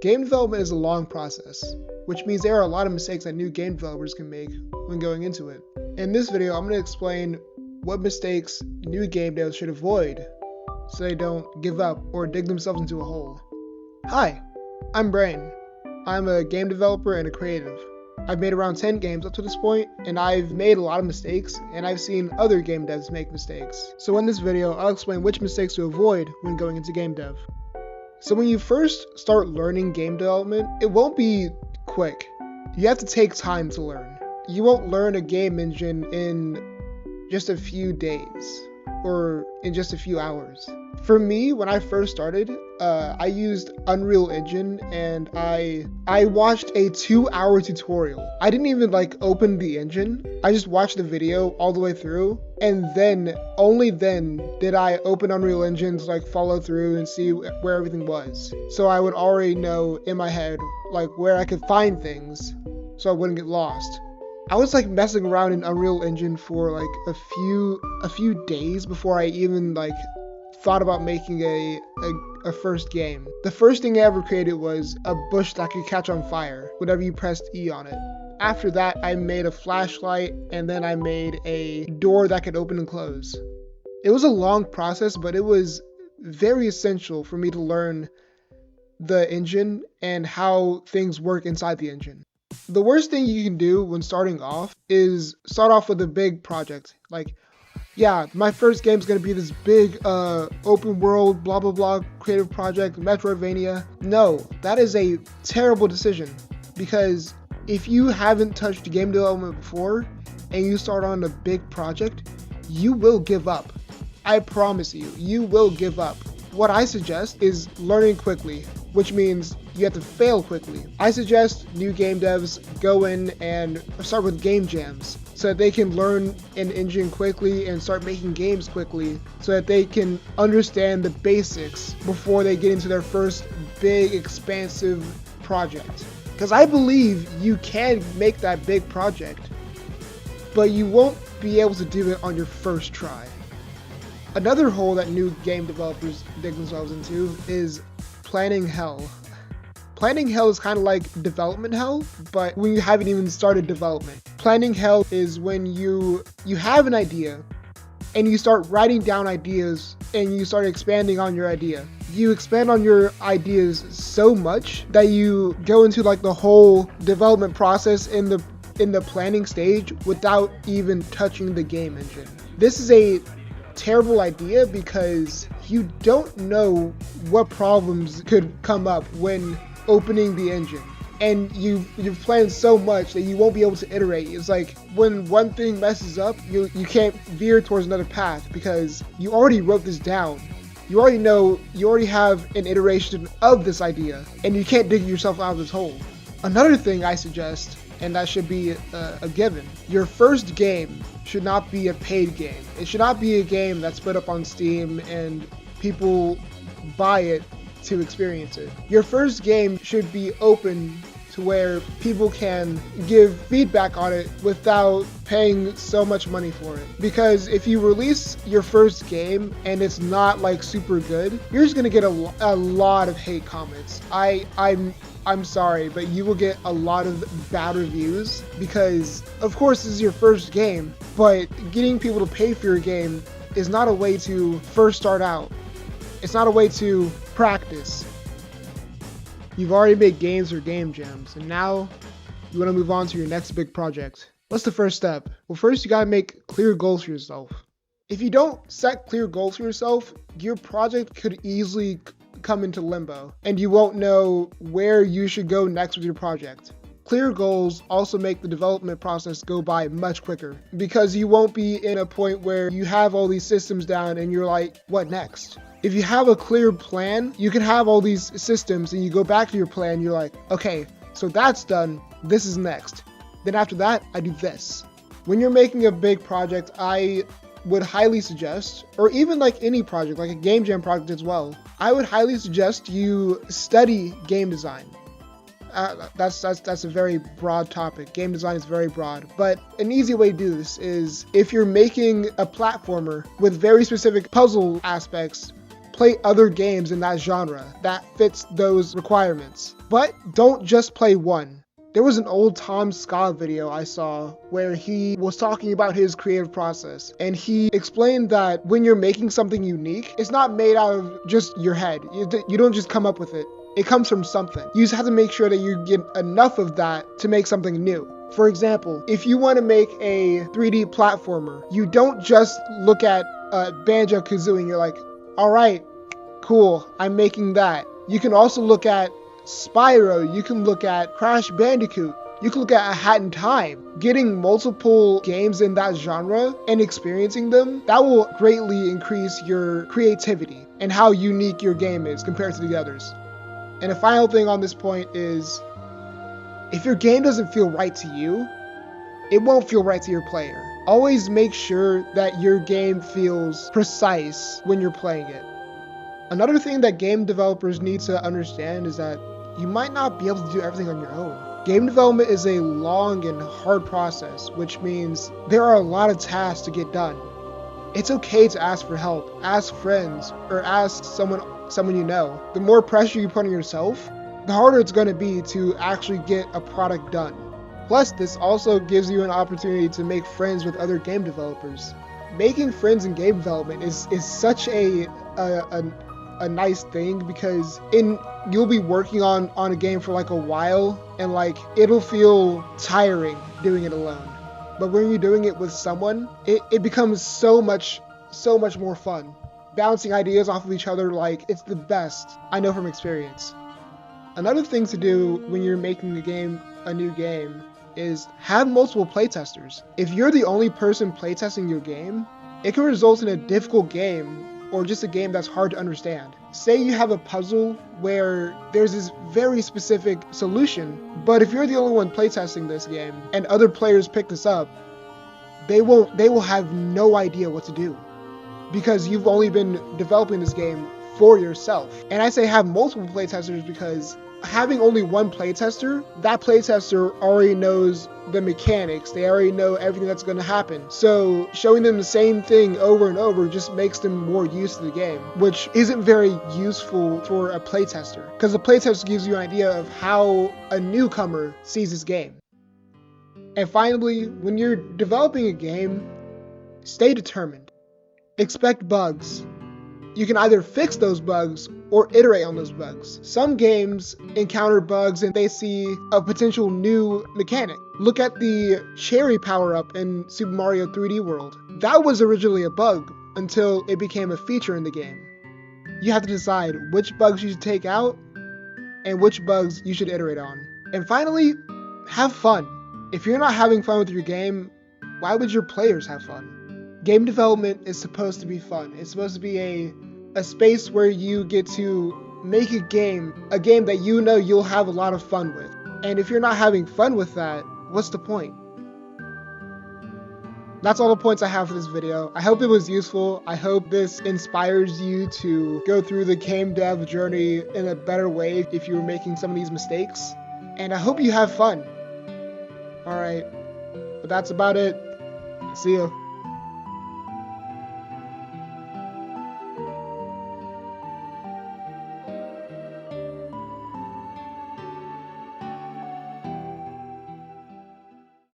Game development is a long process, which means there are a lot of mistakes that new game developers can make when going into it. In this video, I'm going to explain what mistakes new game devs should avoid so they don't give up or dig themselves into a hole. Hi, I'm Brain. I'm a game developer and a creative. I've made around 10 games up to this point, and I've made a lot of mistakes, and I've seen other game devs make mistakes. So in this video, I'll explain which mistakes to avoid when going into game dev. So when you first start learning game development, it won't be quick. You have to take time to learn. You won't learn a game engine in just a few days or in just a few hours. For me, when I first started, I used Unreal Engine and I watched a 2-hour tutorial. I didn't even open the engine. I just watched the video all the way through, and then only then did I open Unreal Engine to follow through and see where everything was. So I would already know in my head where I could find things so I wouldn't get lost. I was messing around in Unreal Engine for a few days before I even thought about making a first game. The first thing I ever created was a bush that could catch on fire whenever you pressed E on it. After that, I made a flashlight, and then I made a door that could open and close. It was a long process, but it was very essential for me to learn the engine and how things work inside the engine. The worst thing you can do when starting off is start off with a big project. Yeah, my first game is going to be this big open world blah blah blah creative project, Metroidvania. No, that is a terrible decision, because if you haven't touched game development before and you start on a big project, you will give up. I promise you, you will give up. What I suggest is learning quickly, which means you have to fail quickly. I suggest new game devs go in and start with game jams so that they can learn an engine quickly and start making games quickly so that they can understand the basics before they get into their first big expansive project. Because I believe you can make that big project, but you won't be able to do it on your first try. Another hole that new game developers dig themselves into is planning hell. Planning hell is kind of like development hell, but when you haven't even started development. Planning hell is when you have an idea and you start writing down ideas and you start expanding on your idea. You expand on your ideas so much that you go into the whole development process in the planning stage without even touching the game engine. This is a terrible idea because you don't know what problems could come up when opening the engine, and you've planned so much that you won't be able to iterate. It's when one thing messes up, you can't veer towards another path because you already wrote this down. You already have an iteration of this idea, and you can't dig yourself out of this hole. Another thing I suggest, and that should be a given, your first game should not be a paid game. It should not be a game that's put up on Steam and people buy it to experience it. Your first game should be open to where people can give feedback on it without paying so much money for it. Because if you release your first game and it's not super good, you're just gonna get a lot of hate comments. I'm sorry, but you will get a lot of bad reviews because, of course, this is your first game, but getting people to pay for your game is not a way to first start out. It's not a way to practice. You've already made games or game jams, and now you want to move on to your next big project. What's the first step? Well, first you gotta make clear goals for yourself. If you don't set clear goals for yourself, your project could easily come into limbo, and you won't know where you should go next with your project. Clear goals also make the development process go by much quicker because you won't be in a point where you have all these systems down and you're what next? If you have a clear plan, you can have all these systems and you go back to your plan, you're okay, so that's done, this is next. Then after that, I do this. When you're making a big project, I would highly suggest, or even any project, like a game jam project as well, I would highly suggest you study game design. That's a very broad topic. Game design is very broad, but an easy way to do this is if you're making a platformer with very specific puzzle aspects, play other games in that genre that fits those requirements. But don't just play one. There was an old Tom Scott video I saw where he was talking about his creative process, and he explained that when you're making something unique, it's not made out of just your head. You don't just come up with it. It comes from something. You just have to make sure that you get enough of that to make something new. For example, if you want to make a 3D platformer, you don't just look at Banjo-Kazooie and you're like, all right, cool, I'm making that. You can also look at Spyro, you can look at Crash Bandicoot, you can look at A Hat in Time. Getting multiple games in that genre and experiencing them, that will greatly increase your creativity and how unique your game is compared to the others. And the final thing on this point is, if your game doesn't feel right to you, it won't feel right to your player. Always make sure that your game feels precise when you're playing it. Another thing that game developers need to understand is that you might not be able to do everything on your own. Game development is a long and hard process, which means there are a lot of tasks to get done. It's okay to ask for help, ask friends, or ask someone you know. The more pressure you put on yourself, the harder it's going to be to actually get a product done. Plus, this also gives you an opportunity to make friends with other game developers. Making friends in game development is such a nice thing, because you'll be working on a game for like a while, and like it'll feel tiring doing it alone. But when you're doing it with someone, it becomes so much more fun. Bouncing ideas off of each other, like, it's the best. I know from experience. Another thing to do when you're making a new game, is have multiple playtesters. If you're the only person playtesting your game, it can result in a difficult game, or just a game that's hard to understand. Say you have a puzzle where there's this very specific solution, but if you're the only one playtesting this game and other players pick this up, they will have no idea what to do, because you've only been developing this game for yourself. And I say have multiple playtesters because having only one playtester, that playtester already knows the mechanics, they already know everything that's going to happen. So showing them the same thing over and over just makes them more used to the game, which isn't very useful for a playtester, because the playtester gives you an idea of how a newcomer sees this game. And finally, when you're developing a game, stay determined. Expect bugs. You can either fix those bugs or iterate on those bugs. Some games encounter bugs and they see a potential new mechanic. Look at the cherry power-up in Super Mario 3D World. That was originally a bug until it became a feature in the game. You have to decide which bugs you should take out and which bugs you should iterate on. And finally, have fun. If you're not having fun with your game, why would your players have fun? Game development is supposed to be fun. It's supposed to be a space where you get to make a game that you know you'll have a lot of fun with. And if you're not having fun with that, what's the point? That's all the points I have for this video. I hope it was useful. I hope this inspires you to go through the game dev journey in a better way if you were making some of these mistakes. And I hope you have fun. Alright, but that's about it. See ya.